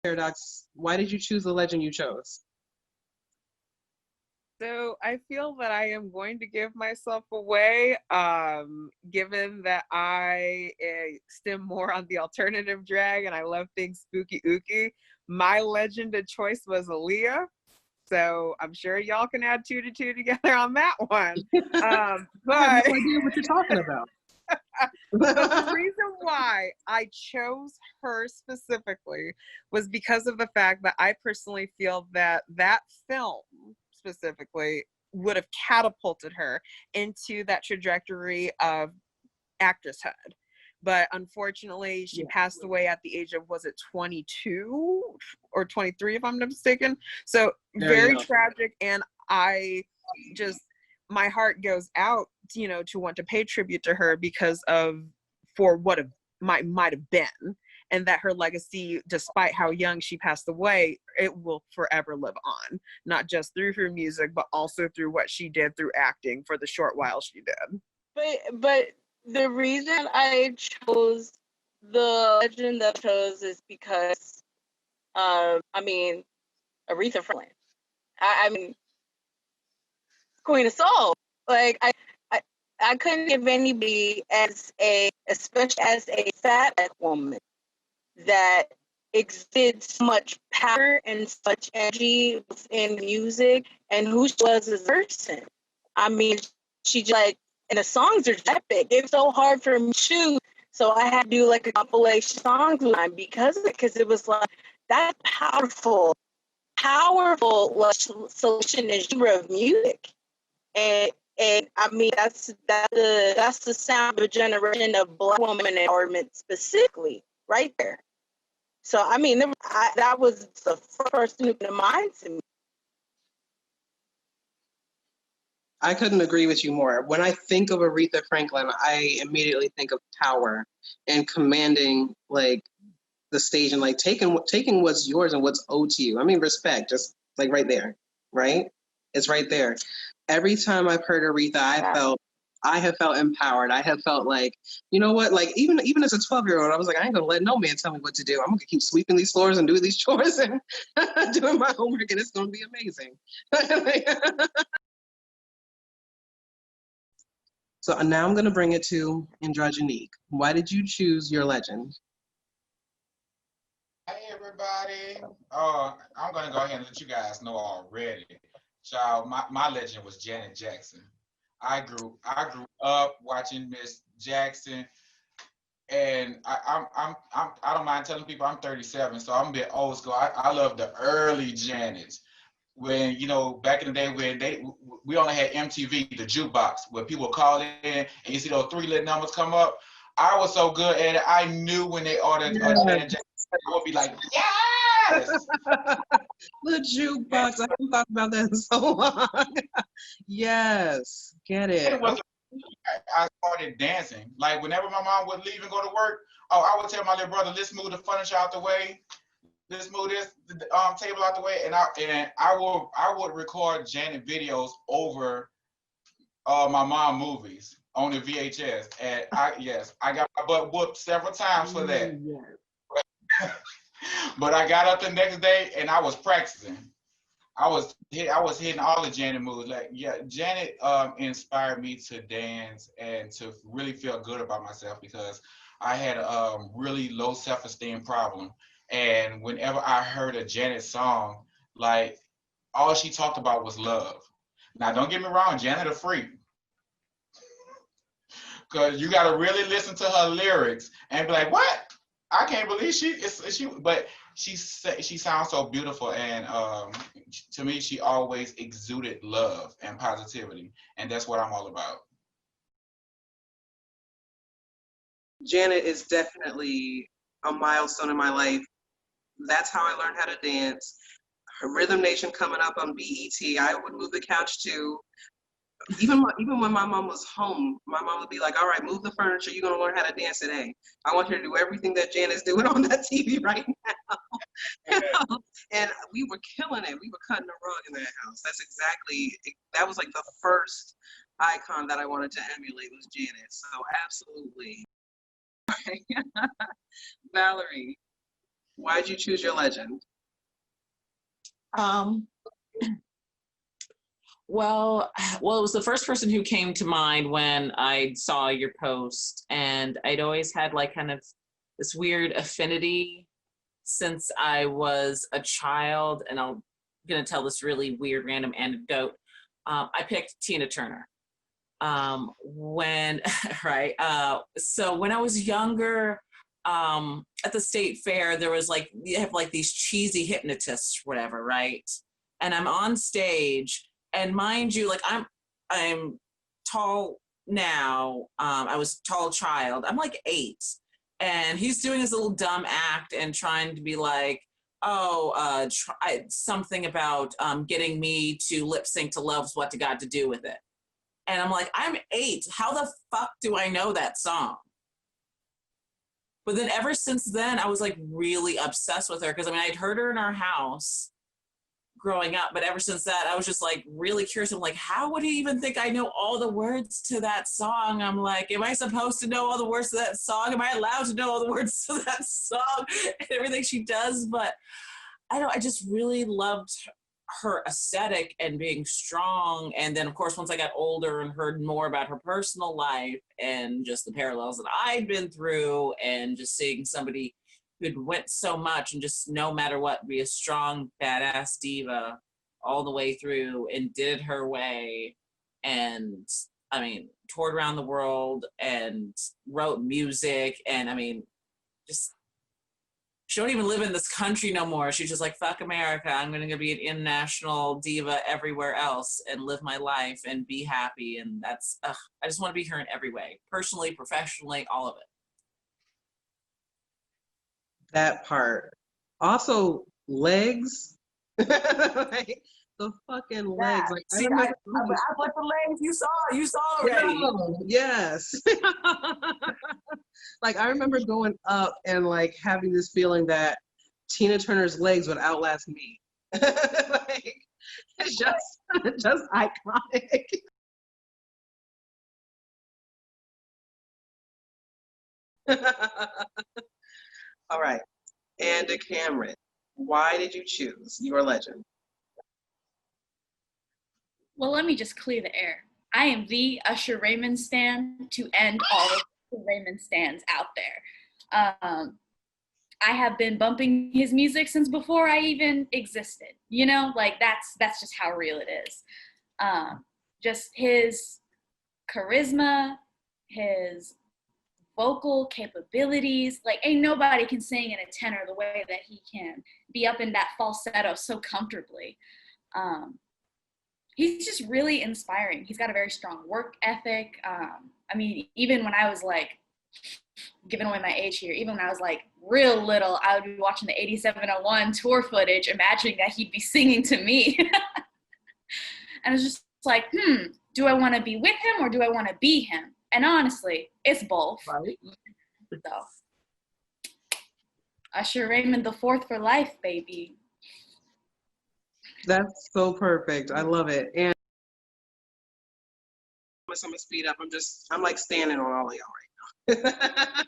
Paradox, why did you choose the legend you chose? So I feel that I am going to give myself away, given that I stem more on the alternative drag and I love things spooky ooky. My legend of choice was Aaliyah. So I'm sure y'all can add two to two together on that one. I have But no idea what you're talking about. but the reason why I chose her specifically was because of the fact that I personally feel that that film specifically would have catapulted her into that trajectory of actresshood. But unfortunately, she passed away at the age of, was it 22 or 23, if I'm not mistaken? So very tragic. And I just, my heart goes out, to want to pay tribute to her because of, for what might have been, and that her legacy, despite how young she passed away, it will forever live on, not just through her music, but also through what she did through acting for the short while she did. But the reason I chose the legend that I chose is because, I mean, Aretha Franklin. I mean, Queen of Soul. Like I couldn't give anybody especially as a fat black woman that exuded so much power and such energy within music and who she was as a person. I mean, she just like, and the songs are epic. It's so hard for me to choose, so I had to do like a compilation songs line because it was like that powerful like, selection and genre of music. And I mean that's the sound of a generation of black woman empowerment specifically right there. So I mean that was the first thing in mind to me. I couldn't agree with you more. When I think of Aretha Franklin, I immediately think of power and commanding like the stage and like taking what's yours and what's owed to you. I mean, respect, just like right there, right? It's right there. Every time I've heard Aretha, I have felt empowered. I have felt like, you know what? Like even as a 12-year-old, I was like, I ain't gonna let no man tell me what to do. I'm gonna keep sweeping these floors and doing these chores and doing my homework, and it's gonna be amazing. So now I'm gonna bring it to Androgenique. Why did you choose your legend? Hey everybody. I'm gonna go ahead and let you guys know already. Child, my legend was Janet Jackson. I grew up watching Miss Jackson, and I don't mind telling people I'm 37, so I'm a bit old school. I love the early Janets when back in the day when we only had MTV, the jukebox, where people call in and you see those three little numbers come up. I was so good at it. I knew when they ordered Janet Jackson, I would be like, yes. The jukebox. I haven't thought about that in so long. Yes, get it. I started dancing. Like whenever my mom would leave and go to work, I would tell my little brother, let's move the furniture out the way. Let's move this table out the way, and I would record Janet videos over my mom movies on the VHS, and I got my butt whooped several times for that. Yes. But I got up the next day and I was practicing. I was hitting all the Janet moves. Like Janet inspired me to dance and to really feel good about myself because I had a really low self-esteem problem. And whenever I heard a Janet song, like all she talked about was love. Now don't get me wrong, Janet a freak. Cause you gotta really listen to her lyrics and be like, what? I can't believe but she sounds so beautiful, and to me, she always exuded love and positivity, and that's what I'm all about. Janet is definitely a milestone in my life. That's how I learned how to dance. Her Rhythm Nation coming up on BET, I would move the couch too. Even when my mom was home, my mom would be like, all right, move the furniture. You're going to learn how to dance today. I want you to do everything that Janet's doing on that TV right now. And we were killing it. We were cutting the rug in that house. That was like the first icon that I wanted to emulate was Janet. So absolutely. Valerie. Why'd you choose your legend? Um, well, it was the first person who came to mind when I saw your post, and I'd always had like kind of this weird affinity since I was a child, and I'm gonna tell this really weird random anecdote. I picked Tina Turner. When right, so when I was younger, at the state fair, there was like, you have like these cheesy hypnotists, whatever, right? And I'm on stage, and mind you, like I'm tall now. I was tall child. I'm like 8, and he's doing his little dumb act and trying to be like, oh, something about getting me to lip sync to "Love's What to Got to Do with It." And I'm like, I'm 8. How the fuck do I know that song? But then ever since then, I was like really obsessed with her, because I mean, I'd heard her in our house growing up, but ever since that, I was just like really curious. I'm like, how would he even think I know all the words to that song? I'm like, am I supposed to know all the words to that song? Am I allowed to know all the words to that song and everything she does? But I just really loved her aesthetic and being strong. And then of course, once I got older and heard more about her personal life and just the parallels that I'd been through, and just seeing somebody who'd went so much and just no matter what, be a strong, badass diva all the way through and did it her way. And I mean, toured around the world and wrote music. And I mean, just, she don't even live in this country no more. She's just like, fuck America. I'm going to be an international diva everywhere else and live my life and be happy. And that's, I just want to be her in every way, personally, professionally, all of it. That part. Also, legs. Like, the fucking legs. Like, I See, remember. I put the legs. You saw already. Yes. Like, I remember going up and like having this feeling that Tina Turner's legs would outlast me. Like, it's just iconic. All right. And Cameron, why did you choose your legend? Well, let me just clear the air. I am the Usher Raymond stan to end all of the Raymond stans out there. I have been bumping his music since before I even existed. You know, like that's just how real it is. Just his charisma, his vocal capabilities. Like, ain't nobody can sing in a tenor the way that he can, be up in that falsetto so comfortably. He's just really inspiring. He's got a very strong work ethic. I mean, even when I was like, giving away my age here, even when I was like real little, I would be watching the 8701 tour footage, imagining that he'd be singing to me. And it's just like, do I want to be with him or do I want to be him? And honestly, it's both. Right. So, Usher Raymond the Fourth for life, baby. That's so perfect. I love it. And I'm gonna speed up. I'm like standing on all of y'all right now.